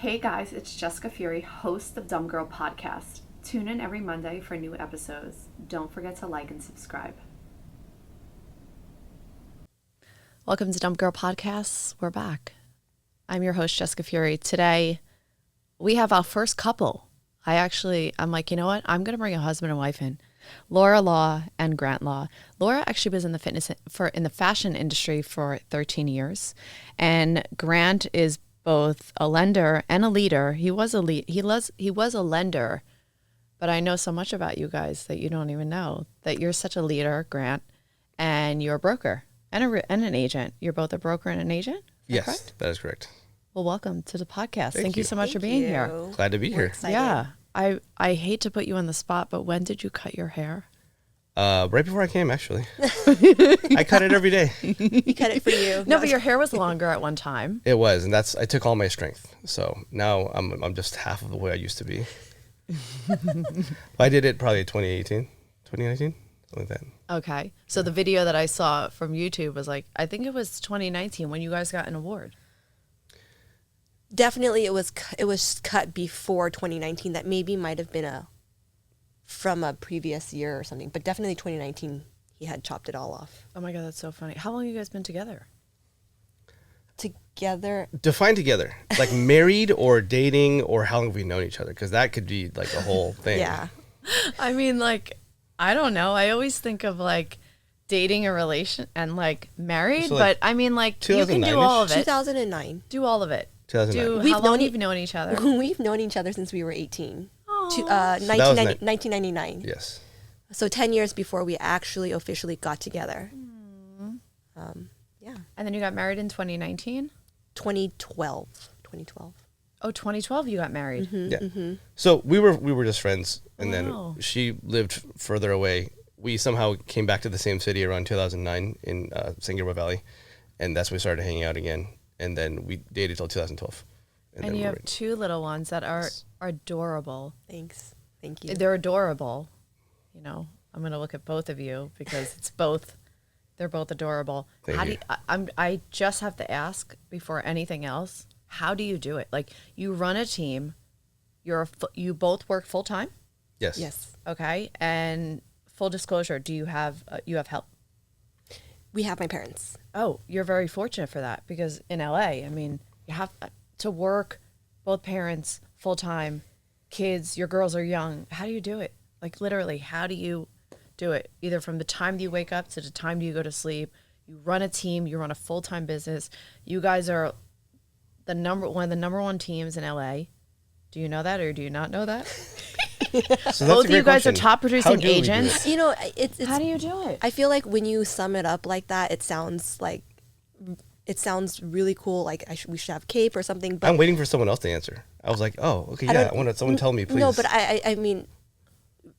Hey guys, it's Jessica Fury, host of Dumb Girl Podcast. Tune in every Monday for new episodes. Don't forget to like and subscribe. Welcome to Dumb Girl Podcasts. We're back. I'm your host, Jessica Fury. Today, we have our first couple. I'm like, you know what? I'm going to bring a husband and wife in. Laura Law and Grant Law. Laura actually was in the fashion industry for 13 years, and Grant is both a lender and a leader. He was a lender, but I know so much about you guys that you don't even know that you're such a leader, Grant, and you're a broker and an agent. You're both a broker and an agent? Yes, correct? that is correct. Well, welcome to the podcast. Thank you you so much for being here. Glad to be here. Excited. Yeah. I hate to put you on the spot, but when did you cut your hair? Right before I came, actually. I cut it every day. He cut it for you. No, but your hair was longer at one time. It was, and I took all my strength. So now I'm just half of the way I used to be. I did it probably 2018, 2019, something like that. Okay. So the video that I saw from YouTube was like, I think it was 2019 when you guys got an award. Definitely, it was cut before 2019. That maybe might have been from a previous year or something, but definitely 2019. He had chopped it all off. Oh my God, that's so funny. How long have you guys been together? Together, Define together, like married or dating, or how long have we known each other? Because that could be like a whole thing. yeah. I mean, like, I don't know. I always think of like dating a relation and like married, So, like, but I mean, like, you can do 2009-ish? all of it. 2009. Do all of it. 2009. How long have you known each other? We've known each other since we were 18. Aw. that was 1999. Yes. So 10 years before we actually officially got together. Yeah. And then you got married in 2019? 2012. Oh, 2012 you got married. Yeah. So we were just friends, and Wow. then she lived further away. We somehow came back to the same city around 2009 in San Gabriel Valley, and that's when we started hanging out again. And then we dated till 2012. And then you we have were- two little ones that are Yes. adorable. Thanks. Thank you. They're adorable. You know, I'm going to look at both of you because they're both adorable. Thank How do you. I just have to ask before anything else, how do you do it? Like, you run a team, you both work full time? Yes. Yes. Okay. And full disclosure, do you have help? We have my parents. Oh, you're very fortunate for that because in LA, I mean, you have to work, both parents, full time, kids, your girls are young. How do you do it? Like, literally, how do you do it? Either from the time you wake up to the time you go to sleep. You run a team, you run a full time business. You guys are one of the number one teams in LA. Do you know that or do you not know that? So that's a Both of great you guys are question. top How producing do we do agents. it? You know, it's How do you do it? I feel like when you sum it up like that, it sounds really cool. Like we should have Cape or something. But I'm waiting for someone else to answer. I was like, oh, okay, I yeah. don't- I want someone to tell me, please. no, but I mean,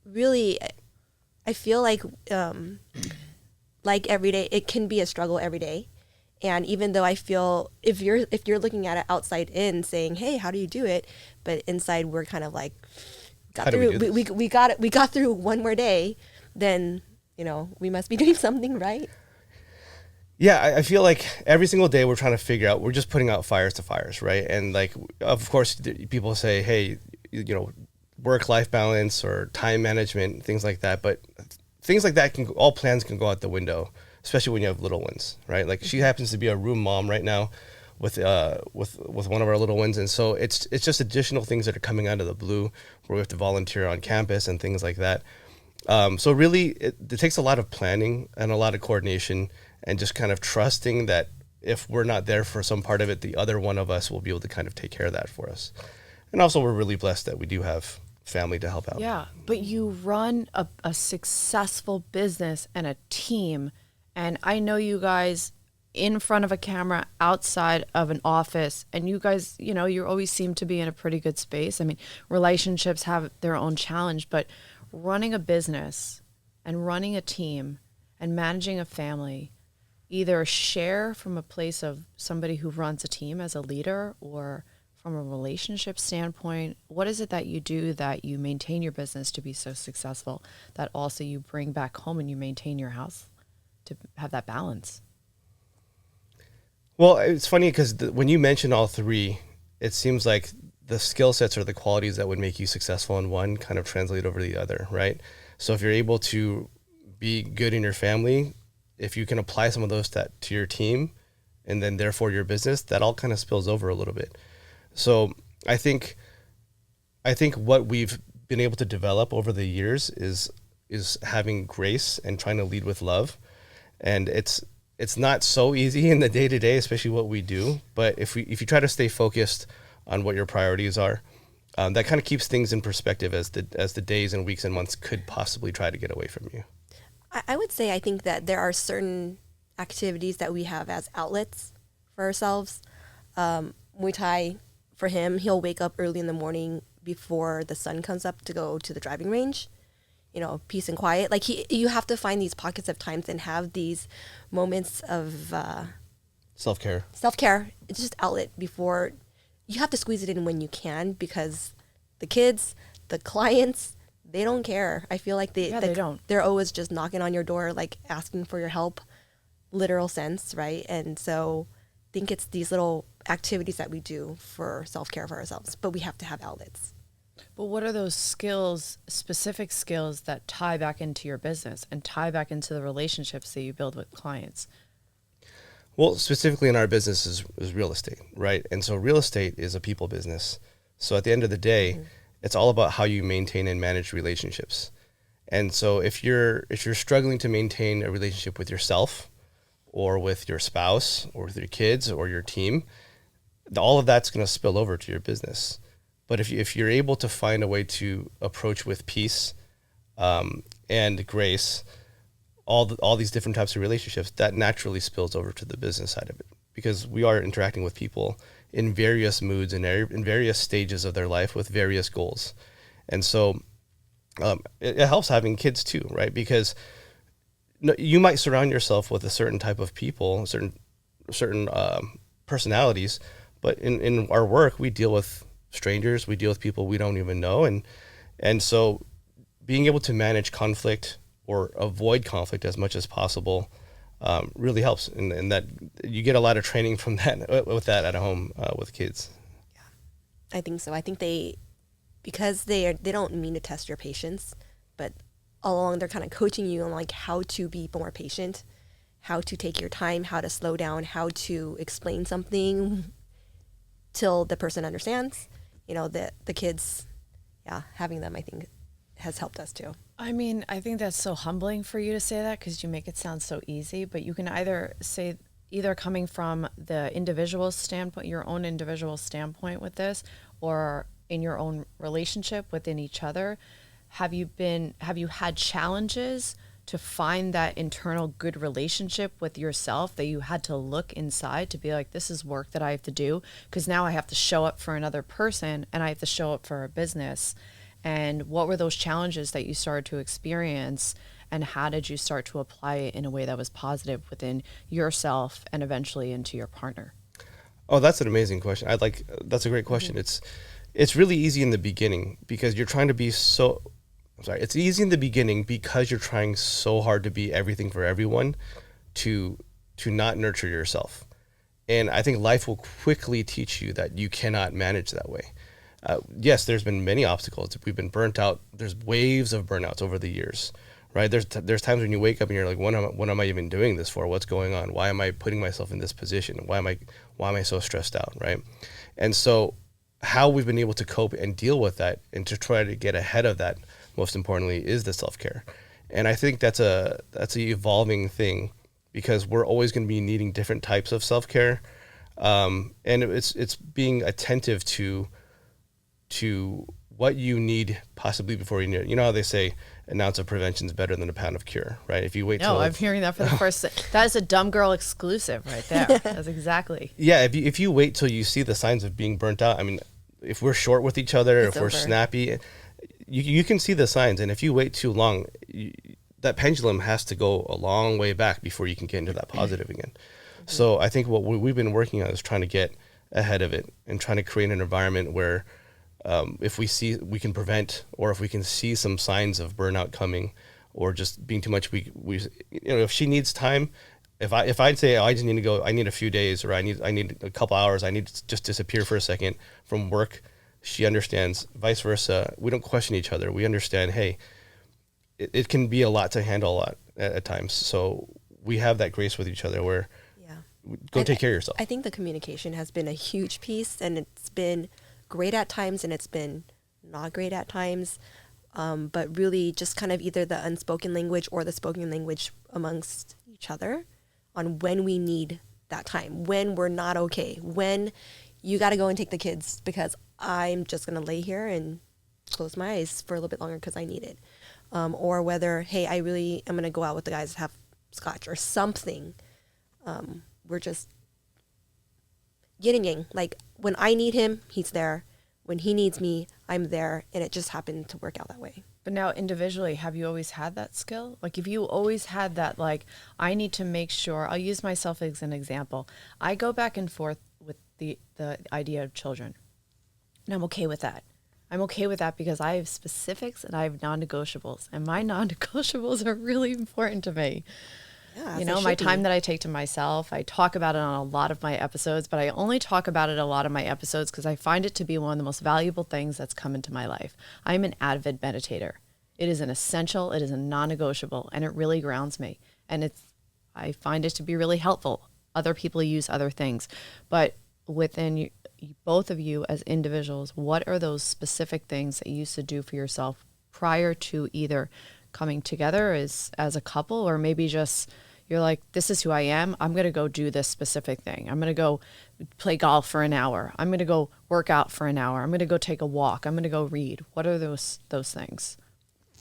really, I feel like every day it can be a struggle every day. And even though I feel if you're looking at it outside in, saying, hey, how do you do it? But inside we're kind of like How do we do this? we got it. We got through one more day. Then we must be doing something right. Yeah, I feel like every single day we're trying to figure out, we're just putting out fires to fires, right? And like, of course, people say, hey, work-life balance or time management, things like that. But things like that all plans can go out the window, especially when you have little ones, right? Like she happens to be a room mom right now with one of our little ones. And so it's just additional things that are coming out of the blue where we have to volunteer on campus and things like that. So really, it takes a lot of planning and a lot of coordination and just kind of trusting that if we're not there for some part of it, the other one of us will be able to kind of take care of that for us. And also, we're really blessed that we do have family to help out. Yeah, but you run a successful business and a team. And I know you guys in front of a camera, outside of an office, and you guys, you always seem to be in a pretty good space. I mean, relationships have their own challenge, but running a business and running a team and managing a family, either share from a place of somebody who runs a team as a leader or from a relationship standpoint, what is it that you do that you maintain your business to be so successful that also you bring back home and you maintain your house to have that balance? Well, it's funny because when you mention all three, it seems like the skill sets or the qualities that would make you successful in one kind of translate over the other, right? So if you're able to be good in your family, if you can apply some of those to your team and then therefore your business, that all kind of spills over a little bit. So I think what we've been able to develop over the years is having grace and trying to lead with love. And it's not so easy in the day to day, especially what we do. But if you try to stay focused on what your priorities are, that kind of keeps things in perspective as the days and weeks and months could possibly try to get away from you. I would say I think that there are certain activities that we have as outlets for ourselves. Muay Thai, for him, he'll wake up early in the morning before the sun comes up to go to the driving range. Peace and quiet. Like you have to find these pockets of times and have these moments of Self-care. Self-care. It's just outlet before. You have to squeeze it in when you can, because the kids, the clients, they don't care. I feel like they don't. They're always just knocking on your door, like asking for your help, literal sense, right? And so I think it's these little activities that we do for self-care for ourselves, but we have to have outlets. But what are those skills, specific skills that tie back into your business and tie back into the relationships that you build with clients? Well, specifically in our business is real estate, right? And so real estate is a people business. So at the end of the day, it's all about how you maintain and manage relationships. And so if you're struggling to maintain a relationship with yourself or with your spouse or with your kids or your team, all of that's going to spill over to your business. But if you're able to find a way to approach with peace and grace all these different types of relationships, that naturally spills over to the business side of it, because we are interacting with people in various moods and in various stages of their life with various goals. And so it helps having kids too, right? Because you might surround yourself with a certain type of people, certain personalities, but in our work, we deal with strangers, we deal with people we don't even know. And so being able to manage conflict or avoid conflict as much as possible really helps. And that you get a lot of training from that with that at home with kids. Yeah, I think so. I think because they don't mean to test your patience, but all along they're kind of coaching you on like how to be more patient, how to take your time, how to slow down, how to explain something till the person understands. The kids, having them, I think, has helped us too. I mean, I think that's so humbling for you to say that, because you make it sound so easy, but you can either coming from the individual standpoint, your own individual standpoint with this, or in your own relationship within each other. Have you had challenges to find that internal good relationship with yourself, that you had to look inside to be like, this is work that I have to do, because now I have to show up for another person and I have to show up for a business? And what were those challenges that you started to experience, and how did you start to apply it in a way that was positive within yourself and eventually into your partner? Oh, that's an amazing question. That's a great question. It's really easy in the beginning because you're trying to be it's easy in the beginning because you're trying so hard to be everything for everyone to not nurture yourself. And I think life will quickly teach you that you cannot manage that way. Yes, there's been many obstacles. We've been burnt out. There's waves of burnouts over the years, right? There's times when you wake up and you're like, what am I even doing this for? What's going on? Why am I putting myself in this position? Why am I so stressed out, right? And so how we've been able to cope and deal with that and to try to get ahead of that, most importantly, is the self-care. And I think that's an evolving thing, because we're always going to be needing different types of self-care. And it's being attentive to what you need possibly before you need it. You know how they say an ounce of prevention is better than a pound of cure, right? If you wait till... No, I'm hearing that for the first time. That is a Dumb Girl exclusive right there. That's exactly. Yeah, if you wait till you see the signs of being burnt out, I mean, if we're short with each other, if we're snappy, you can see the signs. And if you wait too long, that pendulum has to go a long way back before you can get into that positive again. So I think what we've been working on is trying to get ahead of it and trying to create an environment where if we can prevent, or if we can see some signs of burnout coming or just being too much, we if she needs time, if I'd say, I just need to go, I need a few days, or I need a couple hours, I need to just disappear for a second from work, She understands, vice versa. We don't question each other. We understand, hey, it can be a lot to handle a lot at times. So we have that grace with each other where Yeah. go And take care of yourself. I think the communication has been a huge piece, and it's been great at times and it's been not great at times. But really just kind of either the unspoken language or the spoken language amongst each other on when we need that time, when we're not okay, when you got to go and take the kids because I'm just going to lay here and close my eyes for a little bit longer because I need it. Or whether, hey, I really am going to go out with the guys, have scotch or something. We're just yin and yang. Like when I need him, he's there. When he needs me, I'm there. And it just happened to work out that way. But now individually, have you always had that skill? Like if you always had that, like, I need to make sure, I'll use myself as an example. I go back and forth with the idea of children. And I'm okay with that. I'm okay with that because I have specifics and I have non-negotiables. And my non-negotiables are really important to me. Yeah, You know, my time that I take to myself, I talk about it on a lot of my episodes, but I only talk about it a lot of my episodes because I find it to be one of the most valuable things that's come into my life. I'm an avid meditator. It is an essential, it is a non-negotiable, and it really grounds me. And I find it to be really helpful. Other people use other things. But within you, both of you as individuals, what are those specific things that you used to do for yourself prior to either coming together as a couple, or maybe just you're like, this is who I am. I'm going to go do this specific thing. I'm going to go play golf for an hour. I'm going to go work out for an hour. I'm going to go take a walk. I'm going to go read. What are those things?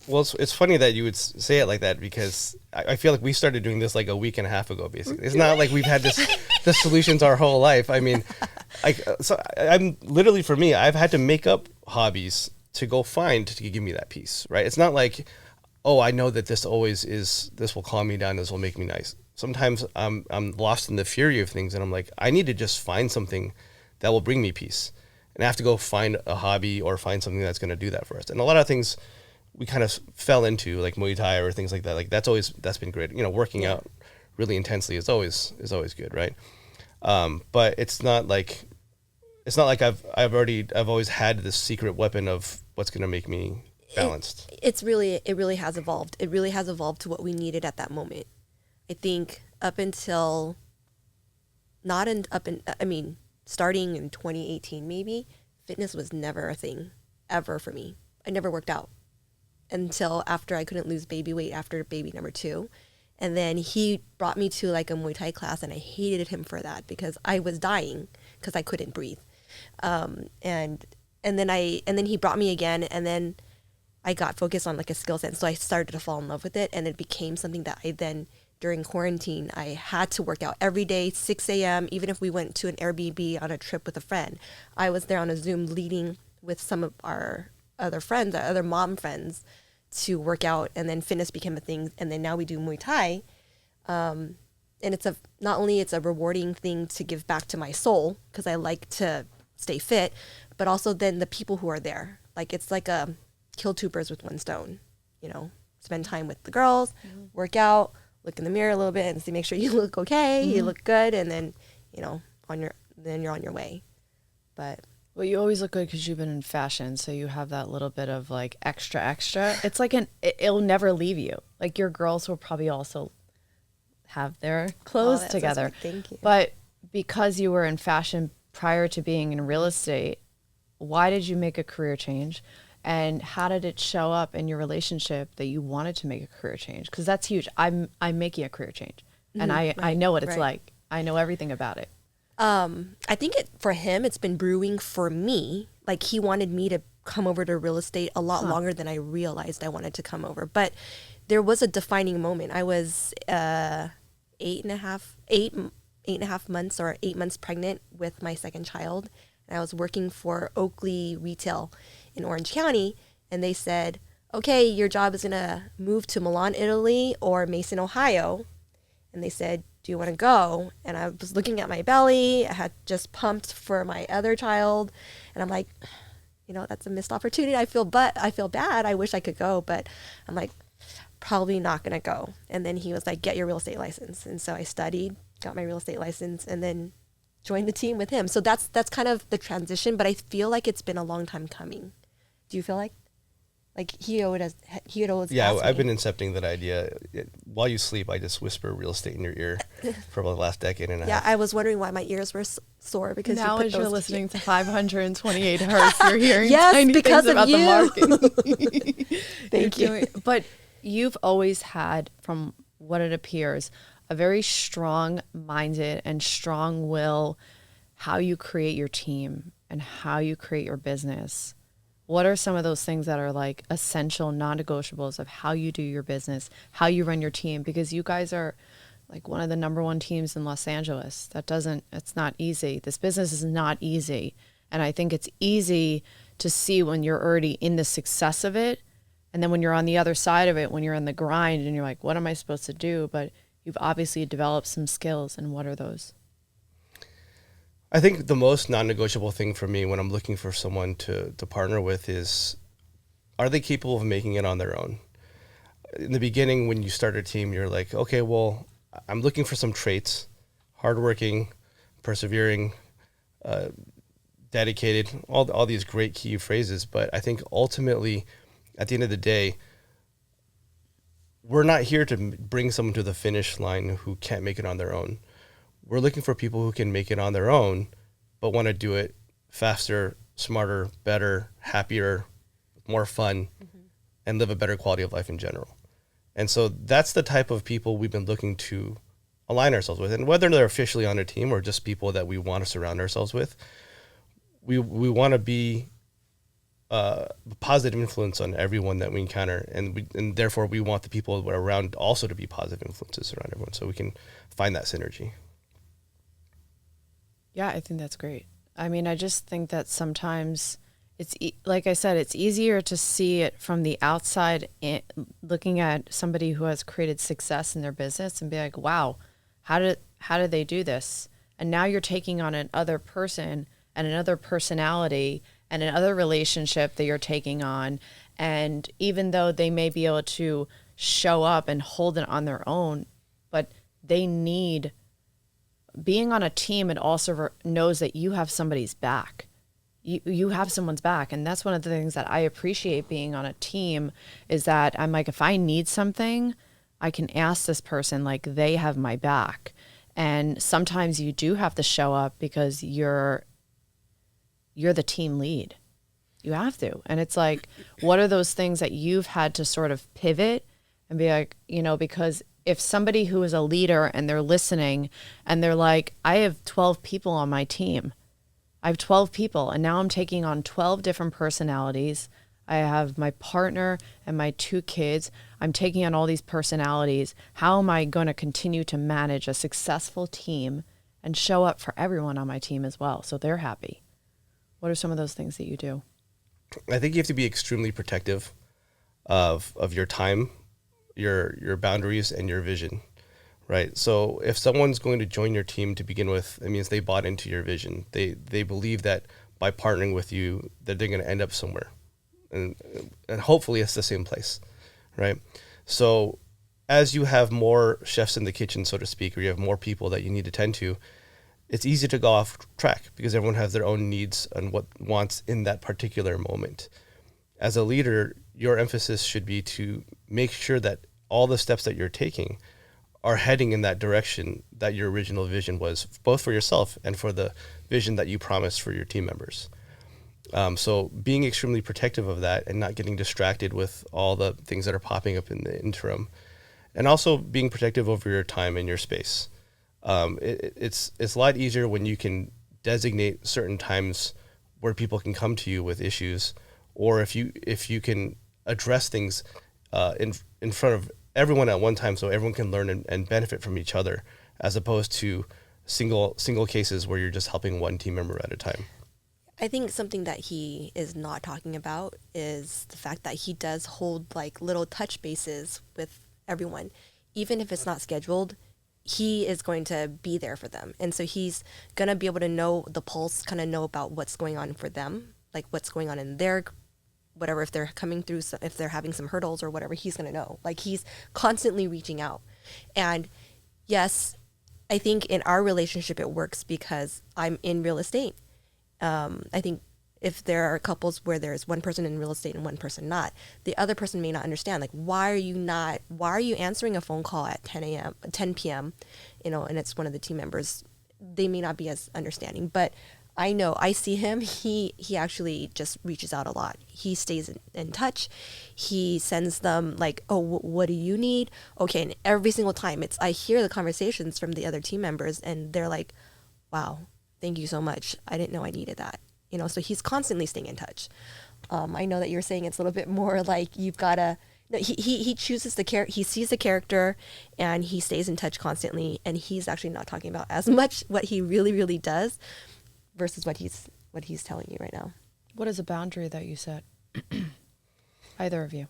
Well, it's funny that you would say it like that because I feel like we started doing this like a week and a half ago, basically. It's not like we've had the solutions our whole life. I mean, I'm literally, for me, I've had to make up hobbies to go find to give me that peace, right? It's not like, oh, I know that this will calm me down, this will make me nice. Sometimes I'm lost in the fury of things and I'm like, I need to just find something that will bring me peace. And I have to go find a hobby or find something that's going to do that for us. And a lot of things we kind of fell into, like Muay Thai or things like that. Like that's been great. You know, working out really intensely is always good, right? But it's not like I've always had this secret weapon of what's going to make me balanced. It really has evolved. It really has evolved to what we needed at that moment. I think starting in 2018 maybe, fitness was never a thing ever for me. I never worked out until after I couldn't lose baby weight after baby number 2. And then he brought me to like a Muay Thai class and I hated him for that because I was dying because I couldn't breathe. And then he brought me again, and then I got focused on like a skill set. So I started to fall in love with it, and it became something that I then, during quarantine, I had to work out every day, 6 a.m. Even if we went to an Airbnb on a trip with a friend, I was there on a Zoom leading with some of our other friends, our other mom friends, to work out. And then fitness became a thing. And then now we do Muay Thai. And it's not only it's a rewarding thing to give back to my soul, because I like to stay fit, but also then the people who are there. Like it's like a kill 2 birds with 1 stone, you know, spend time with the girls, work out, look in the mirror a little bit and see, make sure you look okay, you look good. And then, you know, then you're on your way. But Well, you always look good because you've been in fashion, so you have that little bit of like extra. It's like it'll never leave you. Like your girls will probably also have their clothes together. Thank you. But because you were in fashion prior to being in real estate, why did you make a career change? And how did it show up in your relationship that you wanted to make a career change? Because that's huge. I'm making a career change, and I know what it's like. I know everything about it. I think for him, it's been brewing for me. Like he wanted me to come over to real estate a lot longer than I realized I wanted to come over. But there was a defining moment. I was 8 and a half months or 8 months pregnant with my second child. And I was working for Oakley Retail in Orange County. And they said, okay, your job is going to move to Milan, Italy or Mason, Ohio. And they said, do you want to go? And I was looking at my belly. I had just pumped for my other child. And I'm like, you know, that's a missed opportunity. I feel bad. I wish I could go. But I'm like, probably not going to go. And then he was like, get your real estate license. And so I studied, got my real estate license. And then join the team with him. So that's kind of the transition, but I feel like it's been a long time coming. Do you feel like he had always Yeah, asked I've me. been incepting that idea. While you sleep, I just whisper real estate in your ear for about the last decade and a Yeah, half. I was wondering why my ears were sore because Now you put as you're those listening to 528 hertz, you're hearing Yes, tiny because things of about you. the market. Thank you. But you've always had, from what it appears, a very strong-minded and strong will how you create your team and how you create your business. What are some of those things that are like essential non-negotiables of how you do your business, how you run your team? Because you guys are like one of the number one teams in Los Angeles. It's not easy. This business is not easy. And I think it's easy to see when you're already in the success of it. And then when you're on the other side of it, when you're in the grind and you're like, what am I supposed to do? But you've obviously developed some skills. And what are those? I think the most non-negotiable thing for me when I'm looking for someone to partner with is, are they capable of making it on their own? In the beginning, when you start a team, you're like, okay, well, I'm looking for some traits: hardworking, persevering, dedicated, all these great key phrases. But I think ultimately, at the end of the day, we're not here to bring someone to the finish line who can't make it on their own. We're looking for people who can make it on their own, but want to do it faster, smarter, better, happier, more fun, and live a better quality of life in general. And so that's the type of people we've been looking to align ourselves with. And whether they're officially on a team or just people that we want to surround ourselves with, we want to be a positive influence on everyone that we encounter. And therefore we want the people around also to be positive influences around everyone, so we can find that synergy. Yeah, I think that's great. I mean, I just think that sometimes it's like I said, it's easier to see it from the outside, looking at somebody who has created success in their business and be like, wow, how did they do this? And now you're taking on another person and another personality and another relationship that you're taking on. And even though they may be able to show up and hold it on their own, but they need being on a team. It also knows that you have somebody's back. You have someone's back. And that's one of the things that I appreciate being on a team, is that I'm like, if I need something, I can ask this person, like they have my back. And sometimes you do have to show up because you're the team lead. You have to. And it's like, what are those things that you've had to sort of pivot and be like, because if somebody who is a leader and they're listening and they're like, I have 12 people on my team. I have 12 people and now I'm taking on 12 different personalities. I have my partner and my 2 kids. I'm taking on all these personalities. How am I going to continue to manage a successful team and show up for everyone on my team as well, so they're happy? What are some of those things that you do? I think you have to be extremely protective of your time, your boundaries, and your vision, right? So if someone's going to join your team to begin with, it means they bought into your vision. They believe that by partnering with you, that they're going to end up somewhere, and hopefully it's the same place, right? So as you have more chefs in the kitchen, so to speak, or you have more people that you need to tend to, it's easy to go off track because everyone has their own needs and what wants in that particular moment. As a leader, your emphasis should be to make sure that all the steps that you're taking are heading in that direction that your original vision was, both for yourself and for the vision that you promised for your team members. So being extremely protective of that and not getting distracted with all the things that are popping up in the interim, and also being protective over your time and your space. It's a lot easier when you can designate certain times where people can come to you with issues, or if you can address things in front of everyone at one time, so everyone can learn and benefit from each other, as opposed to single cases where you're just helping one team member at a time. I think something that he is not talking about is the fact that he does hold like little touch bases with everyone. Even if it's not scheduled, he is going to be there for them. And so he's going to be able to know the pulse, kind of know about what's going on for them, like what's going on in their, whatever, if they're coming through, if they're having some hurdles or whatever, he's going to know. Like he's constantly reaching out. And yes, I think in our relationship it works because I'm in real estate. I think if there are couples where there's one person in real estate and one person not, the other person may not understand, like, why are you answering a phone call at 10 p.m., and it's one of the team members. They may not be as understanding, but I know, I see him, he actually just reaches out a lot. He stays in touch. He sends them like, oh, what do you need? Okay. And every single time I hear the conversations from the other team members and they're like, wow, thank you so much. I didn't know I needed that. So he's constantly staying in touch. I know that you're saying it's a little bit more like you've got to, no, he chooses he sees the character and he stays in touch constantly. And he's actually not talking about as much what he really, really does versus what he's telling you right now. What is a boundary that you set? Either of you.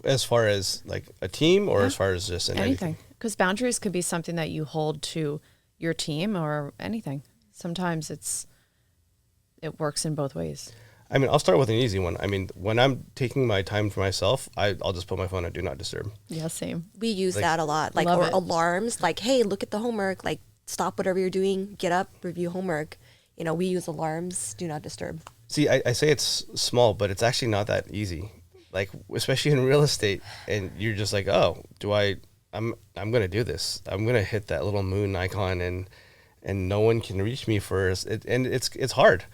As far as like a team or as far as just in anything? Because boundaries could be something that you hold to your team or anything. Sometimes it works in both ways. I mean, I'll start with an easy one. I mean, when I'm taking my time for myself, I'll just put my phone on Do Not Disturb. Yeah, same. We use that a lot. Like, or alarms, like, hey, look at the homework, like, stop whatever you're doing, get up, review homework. We use alarms, Do Not Disturb. See, I say it's small, but it's actually not that easy. Like, especially in real estate, and you're just like, oh, I'm going to do this. I'm going to hit that little moon icon, and no one can reach me for it. And it's hard.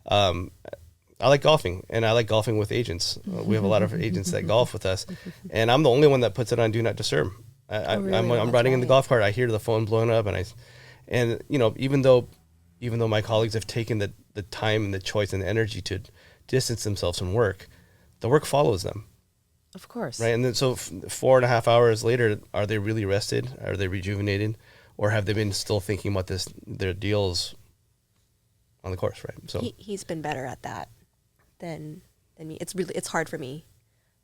I like golfing, and I like golfing with agents. We have a lot of agents that golf with us, and I'm the only one that puts it on Do Not Disturb. Really? I'm riding in the golf cart. I hear the phone blowing up, and even though my colleagues have taken the time and the choice and the energy to distance themselves from work, the work follows them. Of course. Right. And then so 4.5 hours later, are they really rested? Are they rejuvenated? Or have they been still thinking about their deals on the course, right? So he's been better at that than me. It's hard for me.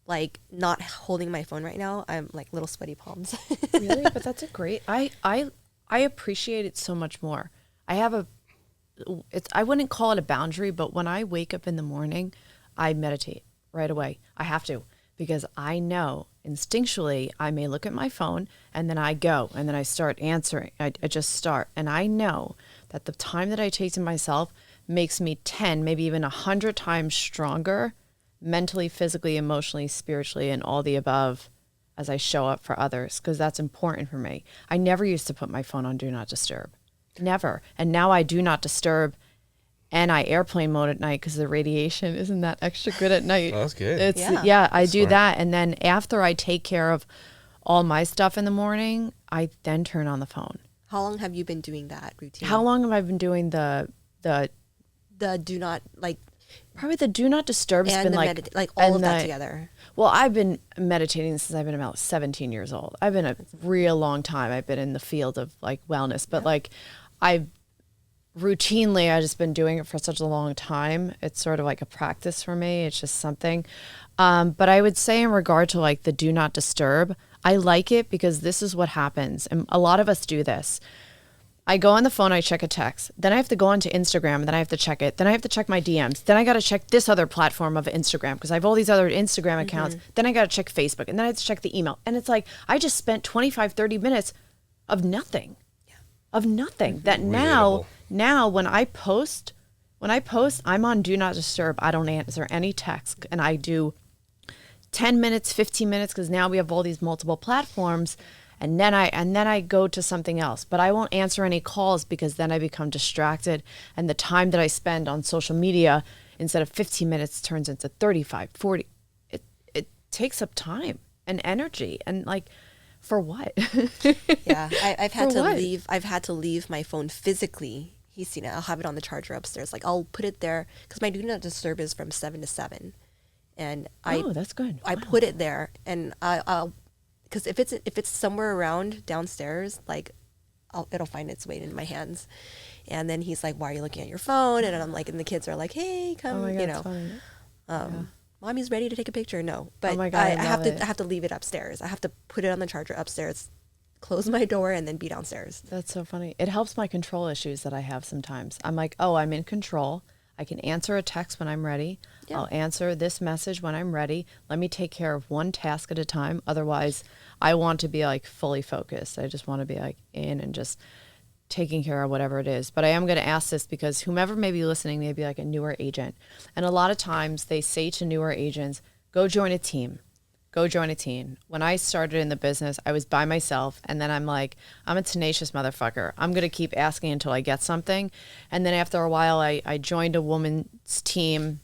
Like, not holding my phone right now, I'm like little sweaty palms. Really? But that's a great, I appreciate it so much more. I wouldn't call it a boundary, but when I wake up in the morning, I meditate right away. I have to, because I know instinctually I may look at my phone and then I go and then I start answering. I just start. And I know that the time that I take to myself makes me 10, maybe even 100 times stronger mentally, physically, emotionally, spiritually, and all the above as I show up for others, because that's important for me. I never used to put my phone on Do Not Disturb. Never. And now I Do Not Disturb and I airplane mode at night because the radiation isn't that extra good at night. Oh, that's good. I do that. And then after I take care of all my stuff in the morning, I then turn on the phone. How long have you been doing that routine? How long have I been doing the do not, like, probably the Do Not Disturb has been like all of that together? Well, I've been meditating since I've been about 17 years old. I've been a real long time. I've been in the field of like wellness, but like I've just been doing it for such a long time. It's sort of like a practice for me. It's just something. But I would say in regard to like the Do Not Disturb, I like it because this is what happens. And a lot of us do this. I go on the phone, I check a text. Then I have to go onto Instagram, and then I have to check it. Then I have to check my DMs. Then I got to check this other platform of Instagram because I have all these other Instagram accounts. Then I got to check Facebook, and then I have to check the email. And it's like I just spent 25, 30 minutes of nothing. Yeah. Of nothing. That now when I post, I'm on Do Not Disturb. I don't answer any text, and I do 10 minutes, 15 minutes because now we have all these multiple platforms. And then I go to something else, but I won't answer any calls because then I become distracted. And the time that I spend on social media, instead of 15 minutes, turns into 35, 40. It takes up time and energy, and like, for what? Yeah, I've had to leave my phone physically. He's seen it. I'll have it on the charger upstairs. Like, I'll put it there because my Do Not Disturb is from 7 to 7, and that's good. I put it there, and I'll. Because if it's somewhere around downstairs, like, it'll find its way into my hands. And then he's like, "Why are you looking at your phone?" And I'm like, and the kids are like, "Hey, come, oh my God, funny. Mommy's ready to take a picture." No, but oh my God, I have to leave it upstairs. I have to put it on the charger upstairs, close my door, and then be downstairs. That's so funny. It helps my control issues that I have sometimes. I'm like, oh, I'm in control. I can answer a text when I'm ready. Yeah. I'll answer this message when I'm ready. Let me take care of one task at a time. Otherwise, I want to be like fully focused. I just want to be like in and just taking care of whatever it is. But I am going to ask this because whomever may be listening may be like a newer agent. And a lot of times they say to newer agents, go join a team. Go join a team. When I started in the business, I was by myself. And then I'm like, I'm a tenacious motherfucker. I'm going to keep asking until I get something. And then after a while, I joined a woman's team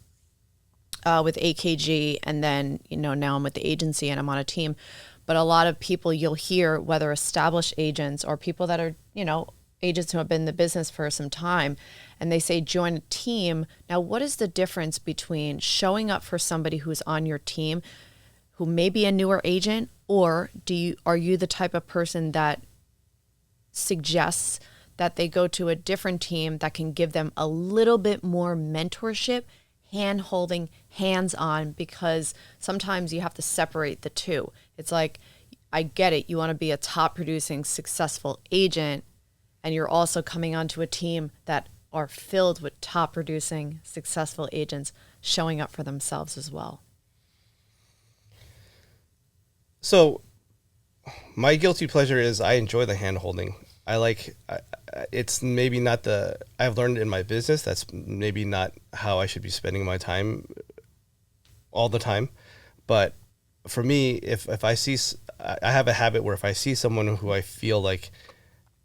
with AKG. And then, now I'm with the agency and I'm on a team. But a lot of people you'll hear, whether established agents or people that are, agents who have been in the business for some time, and they say join a team. Now, what is the difference between showing up for somebody who's on your team who may be a newer agent, or are you the type of person that suggests that they go to a different team that can give them a little bit more mentorship, hand-holding, hands-on, because sometimes you have to separate the two. It's like, I get it, you want to be a top producing, successful agent, and you're also coming onto a team that are filled with top producing, successful agents showing up for themselves as well. So my guilty pleasure is I enjoy the hand holding. It's maybe not I've learned in my business, that's maybe not how I should be spending my time all the time. But for me, if I have a habit where if I see someone who I feel like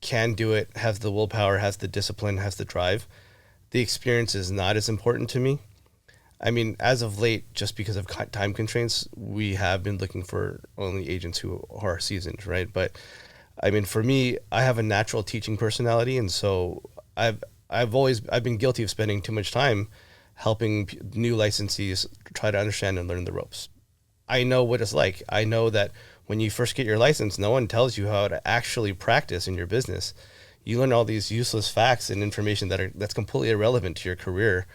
can do it, has the willpower, has the discipline, has the drive, the experience is not as important to me. I mean, as of late, just because of time constraints, we have been looking for only agents who are seasoned, right? But I mean, for me, I have a natural teaching personality, and so I've been guilty of spending too much time helping new licensees try to understand and learn the ropes. I know what it's like. I know that when you first get your license, no one tells you how to actually practice in your business. You learn all these useless facts and information that's completely irrelevant to your career.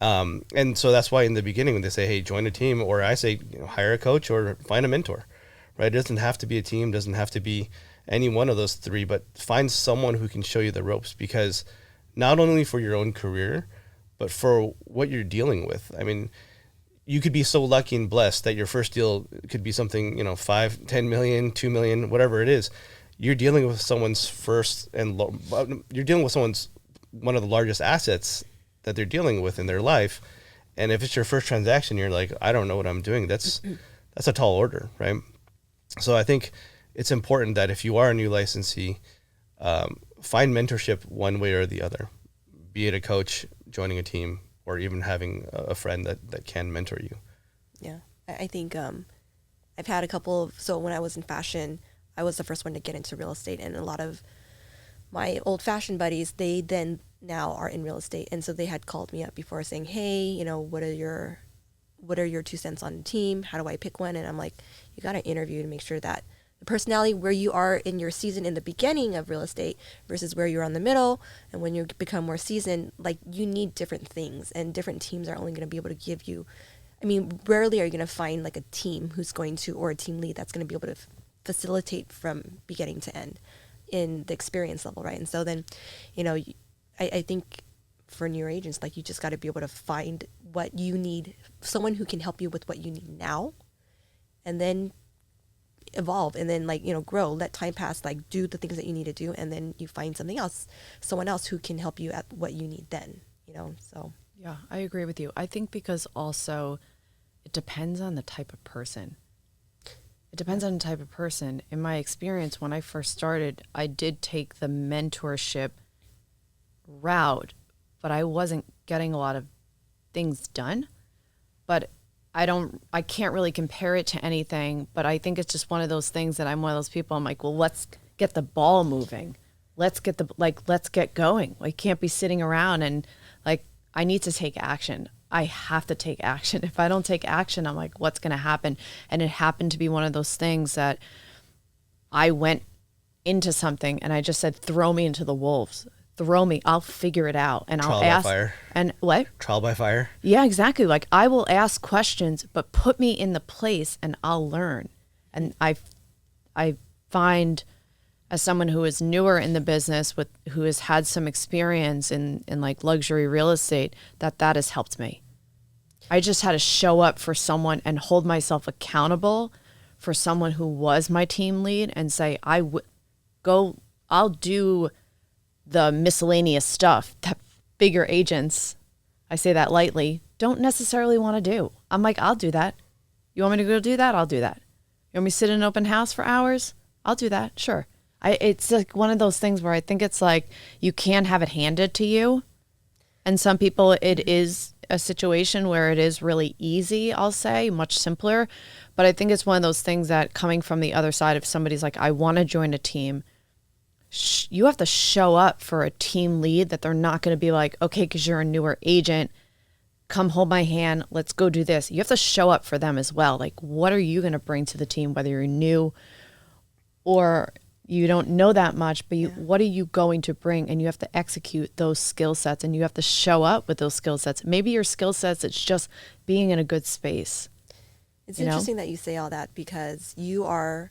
And so that's why in the beginning, when they say, hey, join a team, or I say, hire a coach or find a mentor, right? It doesn't have to be a team, doesn't have to be any one of those three, but find someone who can show you the ropes, because not only for your own career, but for what you're dealing with. I mean, you could be so lucky and blessed that your first deal could be something, 5, 10 million, 2 million, whatever it is. You're dealing with someone's one of the largest assets that they're dealing with in their life. And if it's your first transaction, you're like, I don't know what I'm doing. That's a tall order, right? So I think it's important that if you are a new licensee, find mentorship one way or the other, be it a coach, joining a team, or even having a friend that can mentor you. Yeah, I think I've had a couple so when I was in fashion, I was the first one to get into real estate, and a lot of my old fashion buddies, they then now are in real estate. And so they had called me up before saying, hey, what are your 2 cents on the team? How do I pick one? And I'm like, you got to interview to make sure that the personality where you are in your season in the beginning of real estate versus where you're in the middle, and when you become more seasoned, like you need different things, and different teams are only going to be able to give you, I mean, rarely are you going to find like a team who's going to, or a team lead that's going to be able to facilitate from beginning to end in the experience level, right? And so then, I think for newer agents, like you just got to be able to find what you need, someone who can help you with what you need now, and then evolve, and then grow, let time pass, like do the things that you need to do, and then you find someone else who can help you at what you need then, so. Yeah, I agree with you. I think because also it depends on the type of person. It depends on the type of person. In my experience, when I first started, I did take the mentorship route, but I wasn't getting a lot of things done. But I can't really compare it to anything, but I think it's just one of those things that I'm one of those people, I'm like, well, let's get the ball moving. Let's get going. I can't be sitting around and I need to take action. I have to take action. If I don't take action, I'm like, what's going to happen? And it happened to be one of those things that I went into something and I just said, throw me into the wolves. Throw me. I'll figure it out. And I'll ask. Trial by fire. And what? Trial by fire. Yeah, exactly. I will ask questions, but put me in the place and I'll learn. And I find as someone who is newer in the business who has had some experience in like luxury real estate, that has helped me. I just had to show up for someone and hold myself accountable for someone who was my team lead and say, I'll do the miscellaneous stuff that bigger agents, I say that lightly, don't necessarily want to do. I'm like, I'll do that. You want me to go do that? I'll do that. You want me to sit in an open house for hours? I'll do that. Sure. It's like one of those things where I think it's like you can't have it handed to you. And some people, it is a situation where it is really easy, I'll say, much simpler. But I think it's one of those things that coming from the other side, if somebody's like, I want to join a team, you have to show up for a team lead that they're not going to be like, okay, because you're a newer agent, come hold my hand, let's go do this. You have to show up for them as well. Like, what are you going to bring to the team, whether you're new or you don't know that much, but what are you going to bring? And you have to execute those skill sets, and you have to show up with those skill sets. Maybe your skill sets, it's just being in a good space. It's interesting that you say all that, because you are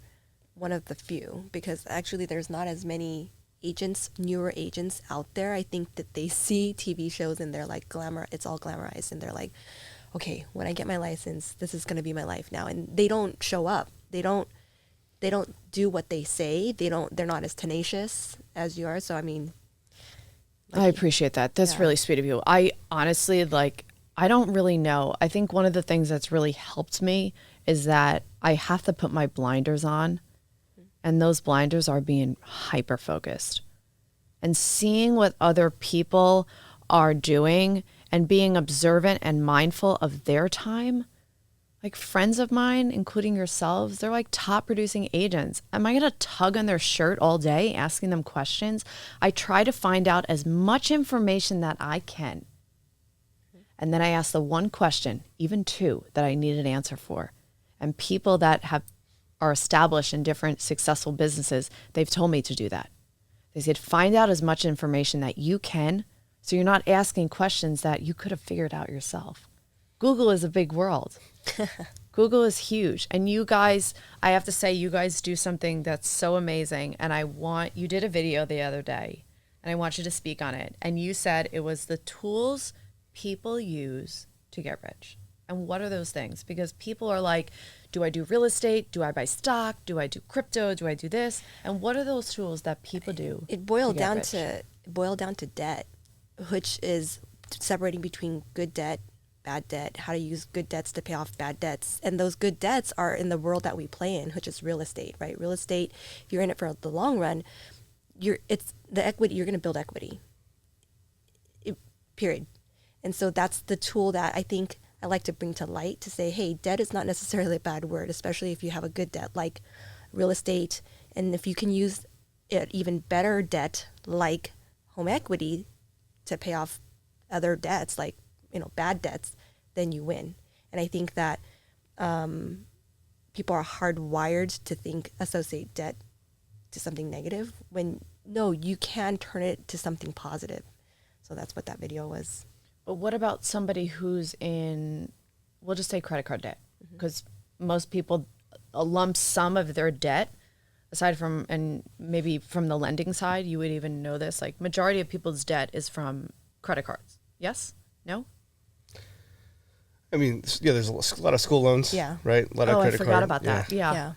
one of the few, because actually there's not as many agents, newer agents out there. I think that they see TV shows and they're like, it's all glamorized, and they're like, okay, when I get my license, this is going to be my life now. And they don't show up. They don't do what they say. They're not as tenacious as you are. So, I mean, I appreciate that. That's really sweet of you. I honestly, I don't really know. I think one of the things that's really helped me is that I have to put my blinders on, and those blinders are being hyper focused and seeing what other people are doing and being observant and mindful of their time. Like friends of mine, including yourselves, they're like top producing agents. Am I going to tug on their shirt all day asking them questions? I try to find out as much information that I can. And then I ask the one question, even two, that I need an answer for. And people that are established in different successful businesses, they've told me to do that. They said, find out as much information that you can, so you're not asking questions that you could have figured out yourself. Google is a big world. Google is huge. And you guys, I have to say, you guys do something that's so amazing. And you did a video the other day, and I want you to speak on it. And you said it was the tools people use to get rich. And what are those things? Because people are like, do I do real estate? Do I buy stock? Do I do crypto? Do I do this? And what are those tools that people do? It boiled down to debt, which is separating between good debt, bad debt, how to use good debts to pay off bad debts. And those good debts are in the world that we play in, which is real estate, right? Real estate, if you're in it for the long run, it's the equity, you're going to build equity, period. And so that's the tool that I think I like to bring to light, to say, hey, debt is not necessarily a bad word, especially if you have a good debt like real estate. And if you can use it, even better debt like home equity to pay off other debts, like, bad debts, then you win. And I think that people are hardwired to associate debt to something negative, when no, you can turn it to something positive. So that's what that video was. But what about somebody who's in, we'll just say credit card debt, because most people, a lump sum of their debt, aside from, and maybe from the lending side, you would even know this, like majority of people's debt is from credit cards. Yes? No? I mean, yeah, there's a lot of school loans, right? A lot of credit I forgot about that. Yeah.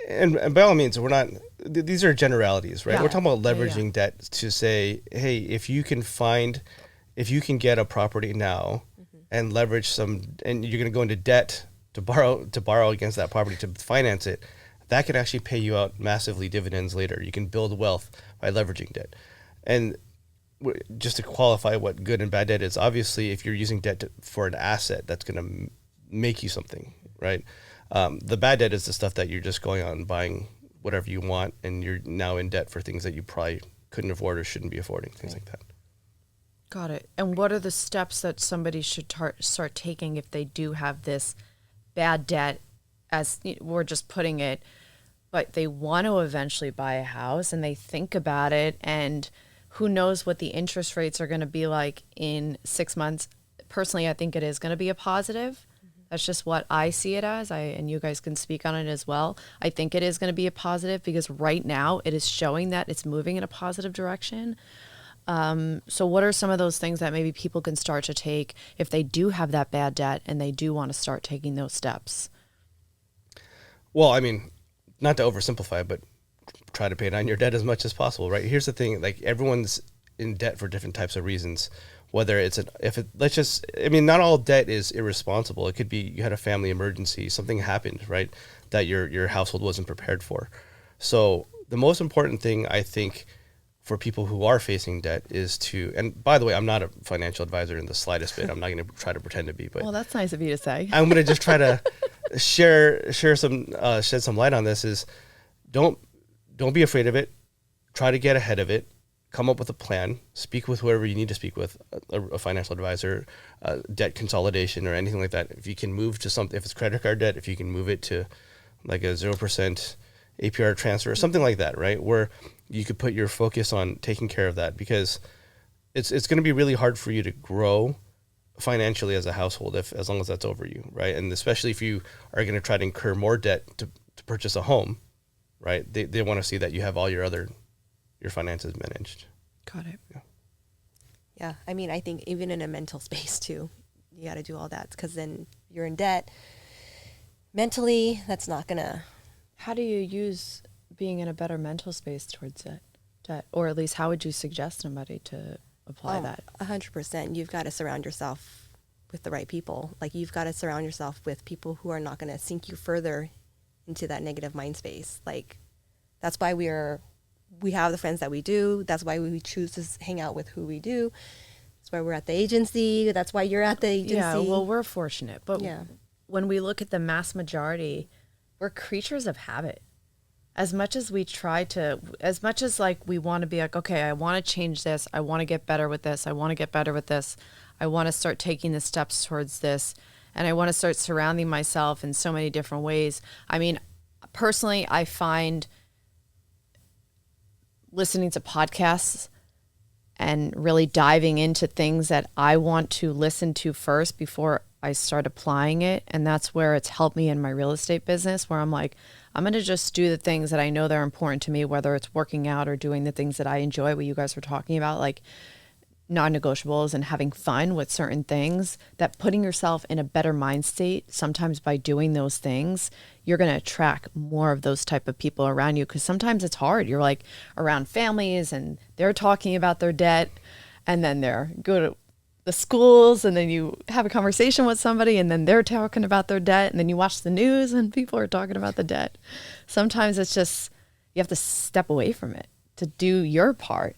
And by all means, we're not, these are generalities, right? Yeah. We're talking about leveraging debt to say, hey, if you can get a property now and leverage and you're going to go into debt to borrow against that property to finance it, that could actually pay you out massively dividends later. You can build wealth by leveraging debt. And just to qualify what good and bad debt is, obviously, if you're using debt for an asset, that's going to make you something, right? The bad debt is the stuff that you're just going out and buying whatever you want, and you're now in debt for things that you probably couldn't afford or shouldn't be affording, things like that. Got it. And what are the steps that somebody should start taking if they do have this bad debt, as we're just putting it, but they want to eventually buy a house and they think about it, and who knows what the interest rates are going to be like in 6 months. Personally, I think it is going to be a positive. That's just what I see it as. And you guys can speak on it as well. I think it is going to be a positive because right now it is showing that it's moving in a positive direction. So what are some of those things that maybe people can start to take if they do have that bad debt and they do want to start taking those steps? Well, I mean, not to oversimplify, but try to pay down your debt as much as possible, right? Here's the thing, like everyone's in debt for different types of reasons. Whether it's not all debt is irresponsible. It could be you had a family emergency, something happened, right? That your household wasn't prepared for. So the most important thing I think for people who are facing debt is to, and by the way, I'm not a financial advisor in the slightest bit. I'm not going to try to pretend to be, but Well, that's nice of you to say. I'm going to just try to shed some light on this. Is don't be afraid of it. Try to get ahead of it. Come up with a plan. Speak with whoever you need to speak with, a financial advisor, debt consolidation, or anything like that. If you can move to something, if it's credit card debt, if you can move it to like a 0% APR transfer or something like that, right? Where you could put your focus on taking care of that, because it's going to be really hard for you to grow financially as a household as long as that's over you, right? And especially if you are going to try to incur more debt to purchase a home, right? They want to see that you have all your finances managed. Got it. Yeah, I mean, I think even in a mental space too, you got to do all that, because then you're in debt. Mentally, that's not gonna. How do you use being in a better mental space towards debt? Or at least how would you suggest somebody to apply that? 100%. You've got to surround yourself with the right people. Like, you've got to surround yourself with people who are not going to sink you further into that negative mind space. Like, that's why we have the friends that we do. That's why we choose to hang out with who we do. That's why we're at the agency. That's why you're at the agency. Yeah, well, we're fortunate. But when we look at the mass majority, we're creatures of habit. As much as we like we want to be like, okay, I want to change this. I want to get better with this. I want to get better with this. I want to start taking the steps towards this. And I want to start surrounding myself in so many different ways. I mean, personally, I find listening to podcasts and really diving into things that I want to listen to first before I start applying it. And that's where it's helped me in my real estate business, where I'm like, I'm going to just do the things that I know that are important to me, whether it's working out or doing the things that I enjoy, what you guys were talking about, like non-negotiables and having fun with certain things. That putting yourself in a better mind state, sometimes by doing those things, you're going to attract more of those type of people around you, because sometimes it's hard. You're like around families and they're talking about their debt, and then they're go to the schools, and then you have a conversation with somebody and then they're talking about their debt, and then you watch the news and people are talking about the debt. Sometimes it's just, you have to step away from it to do your part.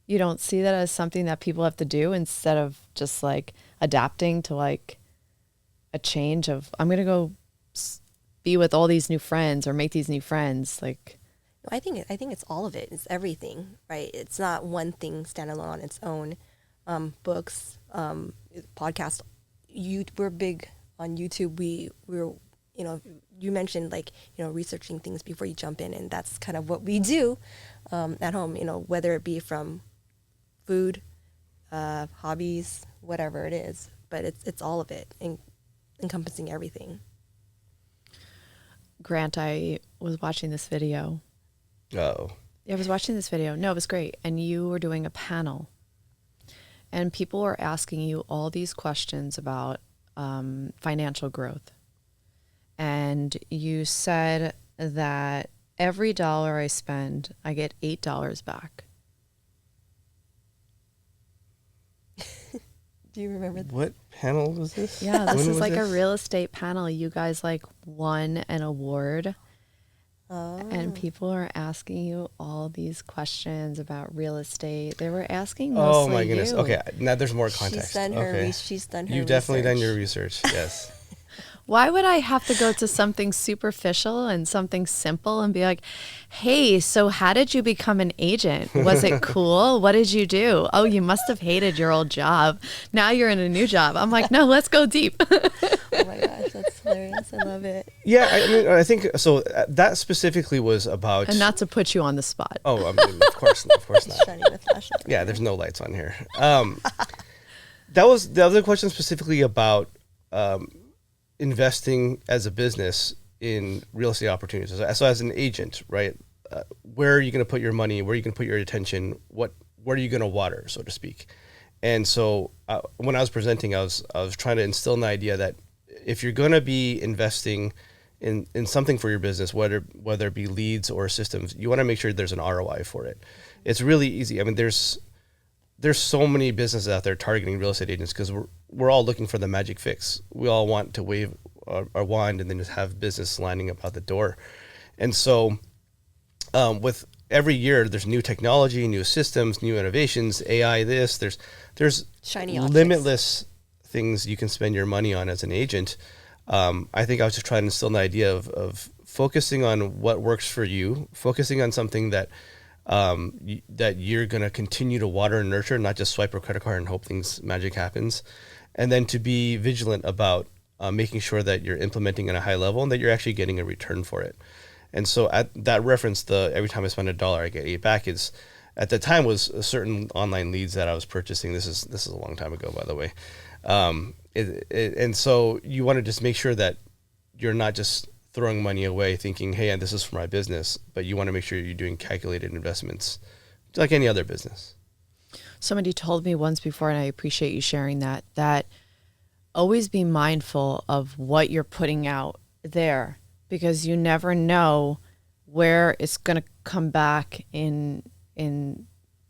You don't see that as something that people have to do, instead of just like adapting to like a change of, I'm going to go be with all these new friends or make these new friends. Like, I think it's all of it. It's everything, right? It's not one thing standalone on its own. Books, podcasts. We're big on YouTube. We're you mentioned researching things before you jump in, and that's kind of what we do at home. Whether it be from food, hobbies, whatever it is, but it's all of it, encompassing everything. Grant, I was watching this video. Oh. I was watching this video. No, it was great. And you were doing a panel. And people were asking you all these questions about financial growth. And you said that every dollar I spend, I get $8 back. Do you remember that? What panel was this? Yeah, this is like this? a real estate panel. You guys like won an award. Oh. And people are asking you all these questions about real estate. They were asking Oh mostly my goodness. you. Okay, now there's more context. She's done her okay. she's done her You've definitely done your research. research. Yes. Why would I have to go to something superficial and something simple and be like, hey, so how did you become an agent? Was it cool? What did you do? Oh, you must have hated your old job. Now you're in a new job. I'm like, no, let's go deep. Oh my gosh, that's hilarious. I love it. Yeah, I mean, I think so. That specifically was about. And not to put you on the spot. Oh, I mean, of course not. Shining the flashlight. Yeah, there's no lights on here. That was the other question specifically about investing as a business in real estate opportunities. So as an agent, right? Where are you going to put your money? Where are you going to put your attention? Where are you going to water, so to speak? And so when I was presenting, I was trying to instill an idea that if you're going to be investing in something for your business, whether it be leads or systems, you want to make sure there's an ROI for it. It's really easy. I mean, there's so many businesses out there targeting real estate agents because we're all looking for the magic fix. We all want to wave our wand and then just have business lining up out the door. And so with every year, there's new technology, new systems, new innovations, AI. There's Shiny objects. limitless things you can spend your money on as an agent. I think I was just trying to instill an idea of focusing on what works for you, focusing on something that that you're going to continue to water and nurture, not just swipe your credit card and hope magic happens. And then to be vigilant about making sure that you're implementing at a high level and that you're actually getting a return for it. And so at that reference, every time I spend $1, I get $8 back is at the time was certain online leads that I was purchasing. This is a long time ago, by the way. And so you want to just make sure that you're not just throwing money away thinking, hey, this is for my business, but you want to make sure you're doing calculated investments like any other business. Somebody told me once before, and I appreciate you sharing that always be mindful of what you're putting out there, because you never know where it's going to come back in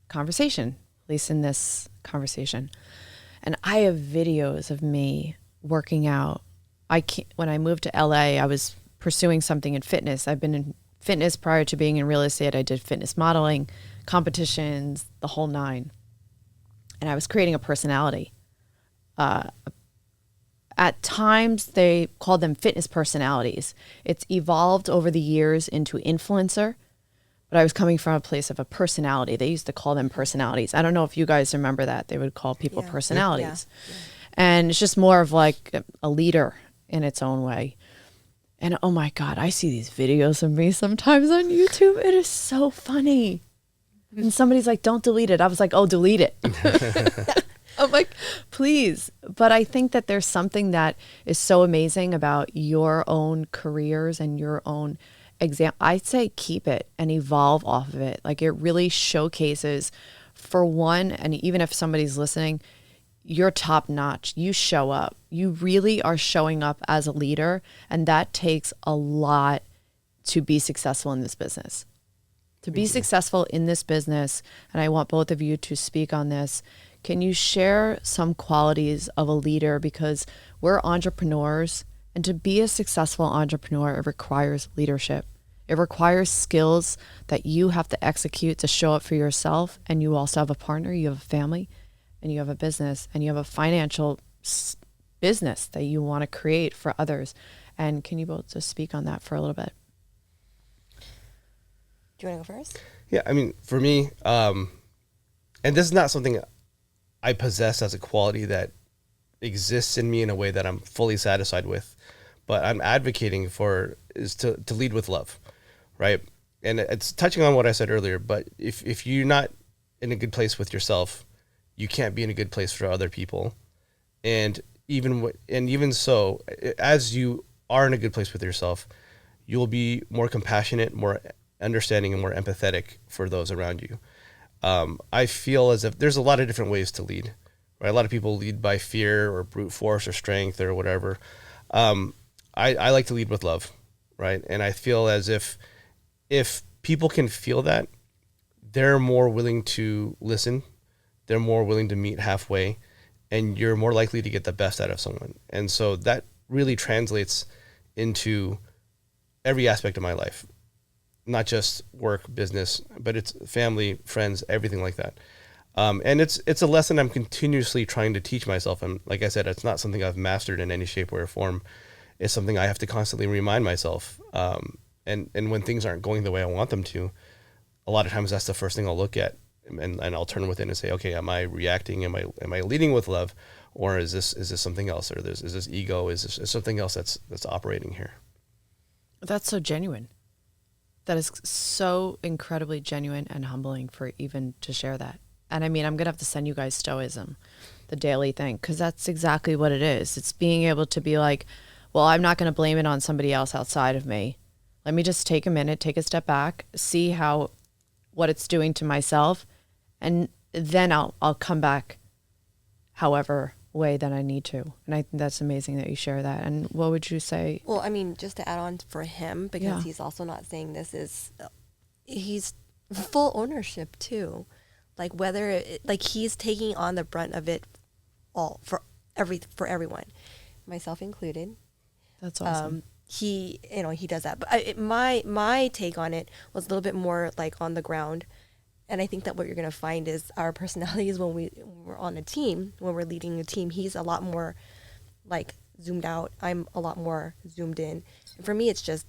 conversation, at least in this conversation. And I have videos of me working out. When I moved to LA, I was pursuing something in fitness. I've been in fitness prior to being in real estate. I did fitness modeling, competitions, the whole nine. And I was creating a personality. At times, they called them fitness personalities. It's evolved over the years into influencer, but I was coming from a place of a personality. They used to call them personalities. I don't know if you guys remember that. They would call people personalities. Yeah. And it's just more of like a leader in its own way. And oh my God, I see these videos of me sometimes on YouTube. It is so funny. And somebody's like, don't delete it. I was like, oh, delete it. I'm like, please. But I think that there's something that is so amazing about your own careers and your own exam. I'd say keep it and evolve off of it. Like it really showcases, for one, and even if somebody's listening, you're top notch. You show up. You really are showing up as a leader. And that takes a lot to be successful in this business. To be successful in this business, and I want both of you to speak on this, can you share some qualities of a leader? Because we're entrepreneurs, and to be a successful entrepreneur, it requires leadership. It requires skills that you have to execute to show up for yourself, and you also have a partner, you have a family, and you have a business, and you have a financial business that you want to create for others. And can you both just speak on that for a little bit? Do you want to go first? Yeah, I mean, for me, and this is not something I possess as a quality that exists in me in a way that I'm fully satisfied with, but I'm advocating for is to lead with love, right? And it's touching on what I said earlier, but if you're not in a good place with yourself, you can't be in a good place for other people. And even so, as you are in a good place with yourself, you'll be more compassionate, more understanding, and more empathetic for those around you. I feel as if there's a lot of different ways to lead, right? A lot of people lead by fear or brute force or strength or whatever. I like to lead with love, right? And I feel as if people can feel that, they're more willing to listen, they're more willing to meet halfway, and you're more likely to get the best out of someone. And so that really translates into every aspect of my life, not just work, business, but it's family, friends, everything like that. And it's a lesson I'm continuously trying to teach myself. And like I said, it's not something I've mastered in any shape or form. It's something I have to constantly remind myself. And when things aren't going the way I want them to, a lot of times that's the first thing I'll look at, and I'll turn within and say, okay, am I reacting? Am I leading with love, or is this something else, or is this ego? Is this something else that's operating here? That's so genuine. That is so incredibly genuine and humbling for even to share that. And I mean, I'm going to have to send you guys stoicism, the daily thing, because that's exactly what it is. It's being able to be like, well, I'm not going to blame it on somebody else outside of me. Let me just take a minute, take a step back, see what it's doing to myself, and then I'll come back however way that I need to. And I think that's amazing that you share that. And what would you say? Well, I mean, just to add on for him, because Yeah. he's also not saying this is, he's full ownership too. Like like he's taking on the brunt of it all for everyone, myself included. That's awesome. He does that. But my take on it was a little bit more like on the ground. And I think that what you're going to find is our personalities when we're on a team, when we're leading a team, he's a lot more like zoomed out. I'm a lot more zoomed in. And for me, it's just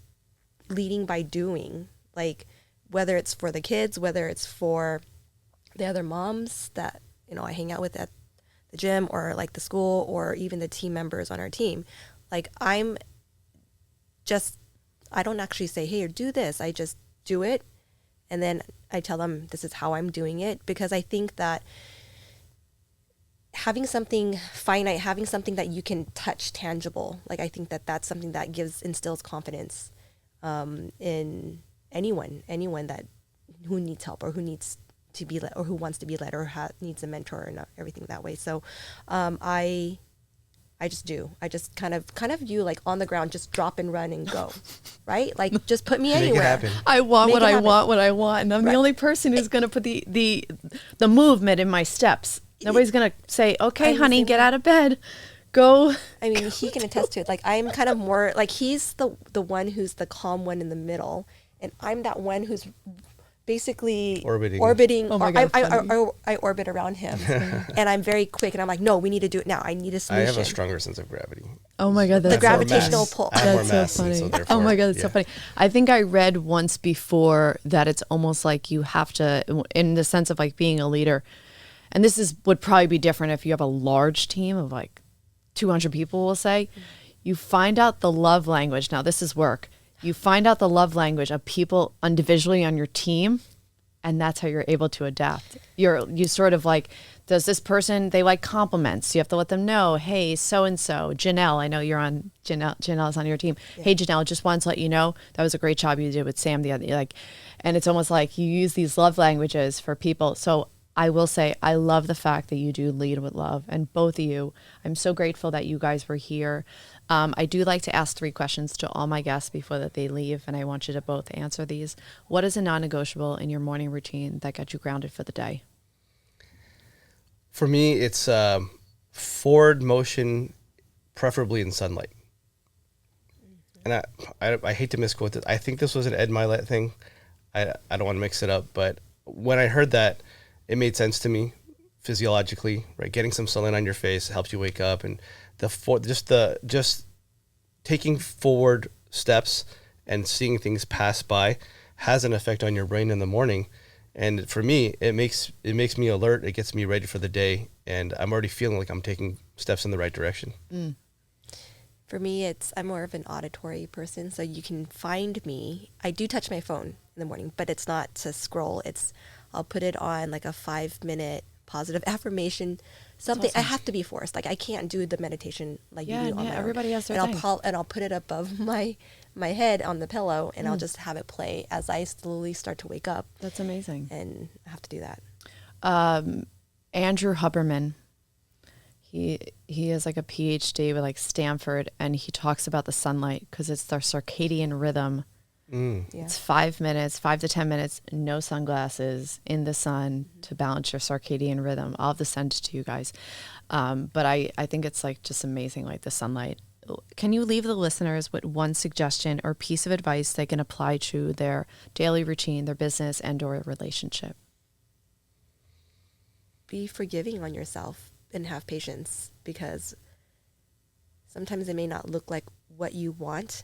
leading by doing, like whether it's for the kids, whether it's for the other moms that, I hang out with at the gym, or like the school, or even the team members on our team. Like I don't actually say, hey, do this. I just do it. And then I tell them this is how I'm doing it, because I think that having something finite, having something that you can touch tangible, like I think that that's something that instills confidence in anyone that who needs help, or who needs to be led, or who wants to be led, or needs a mentor, and everything that way. So I just do. I just kind of view like on the ground, just drop and run and go, right? Like just put me Make it anywhere. happen. I want Make what it I happen. want, what I want, and I'm the only person who's going to put the movement in my steps. Nobody's going to say, "Okay, I'm the honey, same get way. out of bed, go." I mean, he can attest to it. Like I'm kind of more like he's the one who's the calm one in the middle, and I'm that one who's basically orbiting. Oh my or God, I orbit around him, and I'm very quick, and I'm like, no, we need to do it now. I need a I solution. have a stronger sense of gravity. Oh my God, that's The gravitational mass. pull. I have more That's mass, so and funny. therefore, Oh my God, that's so yeah. funny. I think I read once before that it's almost like you have to, in the sense of like being a leader, and this would probably be different if you have a large team of like 200 people, we'll say, you find out the love language. Now this is work. You find out the love language of people individually on your team, and that's how you're able to adapt. You sort of like, does this person, they like compliments. You have to let them know, hey, so-and-so, Janelle, I know you're on, Janelle's on your team. Yeah. Hey, Janelle, just wanted to let you know, that was a great job you did with Sam the other, like, and it's almost like you use these love languages for people. So I will say, I love the fact that you do lead with love, and both of you, I'm so grateful that you guys were here. I do like to ask 3 questions to all my guests before that they leave, and I want you to both answer these. What is a non-negotiable in your morning routine that got you grounded for the day? For me, it's forward motion, preferably in sunlight. And I hate to misquote this. I think this was an Ed Milet thing. I don't want to mix it up, but when I heard that, it made sense to me physiologically. Right, getting some sunlight on your face helps you wake up, and just taking forward steps and seeing things pass by has an effect on your brain in the morning. And for me, it makes me alert. It gets me ready for the day, and I'm already feeling like I'm taking steps in the right direction. Mm. For me, I'm more of an auditory person, so you can find me. I do touch my phone in the morning, but it's not to scroll. I'll put it on like a 5-minute positive affirmation, something. Awesome. I have to be forced. Like I can't do the meditation like you do on my own. Everybody has their and thing. I'll put it above my head on the pillow, and I'll just have it play as I slowly start to wake up. That's amazing. And I have to do that. Andrew Huberman, he has like a PhD with like Stanford, and he talks about the sunlight because it's their circadian rhythm. Yeah. It's 5 minutes, 5 to 10 minutes, no sunglasses, in the sun to balance your circadian rhythm. I'll have to send it to you guys. But I think it's like just amazing, like the sunlight. Can you leave the listeners with one suggestion or piece of advice they can apply to their daily routine, their business, and or relationship? Be forgiving on yourself and have patience, because sometimes it may not look like what you want.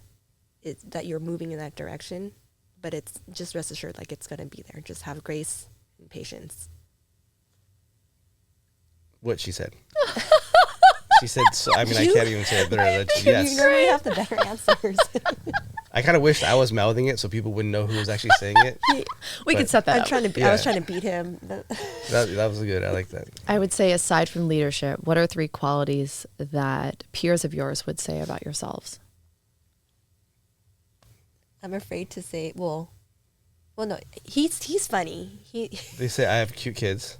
It's that you're moving in that direction, but it's just rest assured, like it's going to be there. Just have grace and patience. What she said. She said, so, I mean, I can't even say it better than yes. You normally have the better answers. I kind of wished I was mouthing it so people wouldn't know who was actually saying it. We could set that I'm up. trying to. I was trying to beat him. That was good. I like that. I would say, aside from leadership, what are 3 qualities that peers of yours would say about yourselves? I'm afraid to say. Well, no. He's funny. They say I have cute kids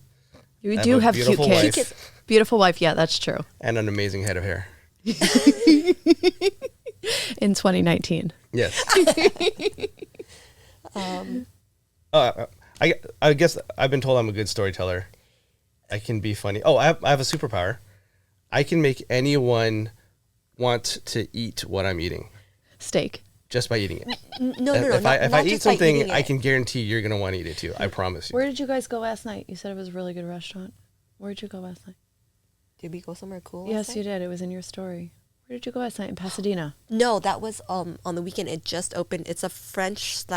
You I do have a have cute beautiful kids. wife. Beautiful wife. Yeah, that's true. and an amazing head of hair. In 2019. Yes. I guess I've been told I'm a good storyteller. I can be funny. Oh, I have a superpower. I can make anyone want to eat what I'm eating Steak. just by eating it. No. If I not eat just by something, eating I it. can guarantee you're gonna want to eat it too. I promise you. Where did you guys go last night? You said it was a really good restaurant. Where did you go last night? Did we go somewhere cool? Yes, last you night? did. It was in your story. Where did you go last night? In Pasadena. No, that was on the weekend. It just opened. It's a French /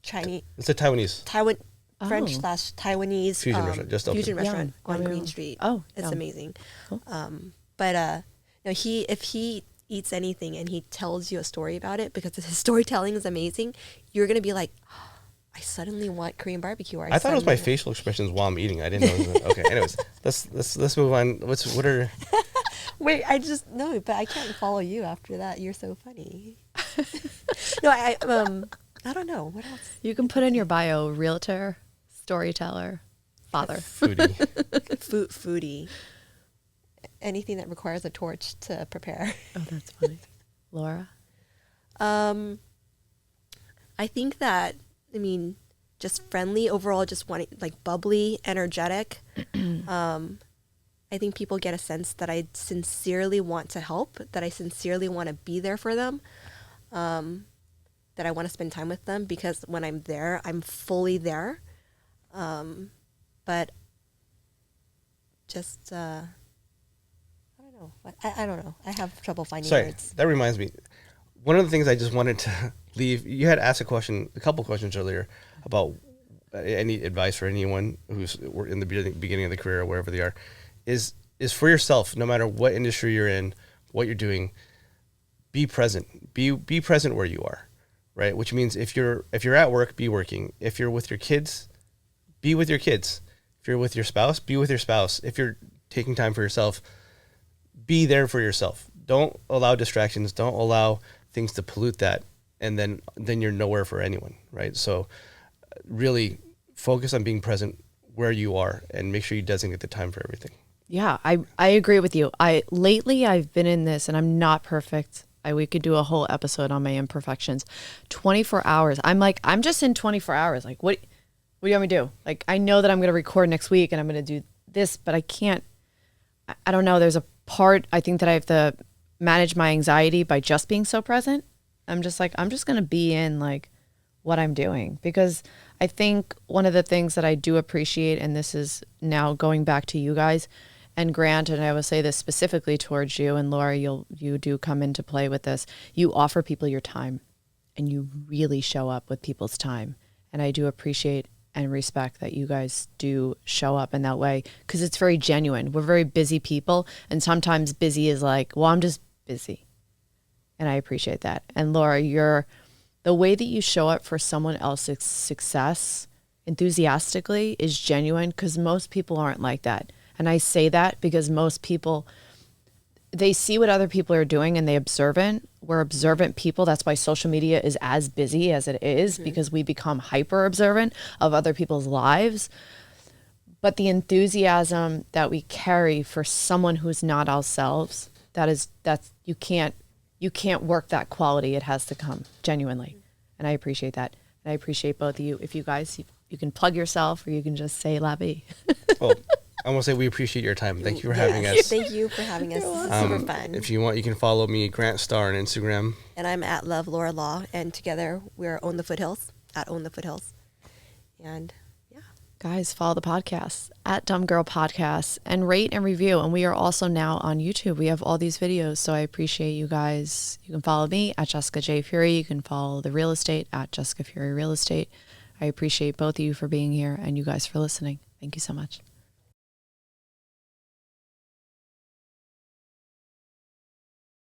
Chinese It's a Taiwanese. French / Oh. Taiwanese Fusion restaurant, just opened. fusion restaurant Yum. on Yum. Green Street. Oh, it's yum. amazing. Cool. But no, if he eats anything and he tells you a story about it, because his storytelling is amazing, you're gonna be like, oh, I suddenly want Korean barbecue. Or I thought it was my suddenly- facial expressions while I'm eating. I didn't know. It was okay. Anyways, let's move on. What are Wait, I just no, but I can't follow you after that. You're so funny. No, I don't know what else. You can put in your bio realtor, storyteller, father. foodie? Foodie. Anything that requires a torch to prepare. Oh, that's funny. Laura? I think that, just friendly overall, just wanting, like, bubbly, energetic. I think people get a sense that I sincerely want to help, that I sincerely want to be there for them, that I want to spend time with them, because when I'm there, I'm fully there. But just, I don't know. I don't know. I have trouble finding Sorry, words. that reminds me. One of the things I just wanted to leave. You had asked a couple questions earlier about any advice for anyone who's in the beginning of the career or wherever they are. Is for yourself, no matter what industry you're in, what you're doing, be present. Be present where you are, right? Which means if you're at work, be working. If you're with your kids, be with your kids. If you're with your spouse, be with your spouse. If you're taking time for yourself, be there for yourself. Don't allow distractions. Don't allow things to pollute that, and then you're nowhere for anyone, right? So really focus on being present where you are and make sure you designate the time for everything. Yeah, I agree with you. Lately I've been in this, and I'm not perfect. We could do a whole episode on my imperfections. 24 hours. I'm just in 24 hours. Like, what do you want me to do? Like, I know that I'm going to record next week and I'm going to do this, but I can't. I don't know. There's a part, I think, that I have to manage my anxiety by just being so present. I'm just going to be in, like, what I'm doing, because I think one of the things that I do appreciate, and this is now going back to you guys and Grant, and I will say this specifically towards you, and Laura, you do come into play with this. You offer people your time, and you really show up with people's time. And I do appreciate and respect that you guys do show up in that way, because it's very genuine. We're very busy people, and sometimes busy is like, well, I'm just busy. And I appreciate that. And Laura, the way that you show up for someone else's success enthusiastically is genuine, because most people aren't like that. And I say that because most people, they see what other people are doing and they observant. We're observant people. That's why social media is as busy as it is, because we become hyper observant of other people's lives. But the enthusiasm that we carry for someone who's not ourselves, that's you can't work that quality. It has to come genuinely. And I appreciate that. And I appreciate both of you. If you guys, you can plug yourself, or you can just say la vie. Well, I want to say we appreciate your time. Thank you for having Yes, us. Thank you for having us. This is super fun. If you want, you can follow me, Grant Starr, on Instagram. And I'm at Love Laura Law, and together we're Own the Foothills, at Own the Foothills. And yeah. Guys, follow the podcast at Dumb Girl Podcasts, and rate and review. And we are also now on YouTube. We have all these videos, so I appreciate you guys. You can follow me at Jessica J. Fury. You can follow the real estate at Jessica Fury Real Estate. I appreciate both of you for being here and you guys for listening. Thank you so much.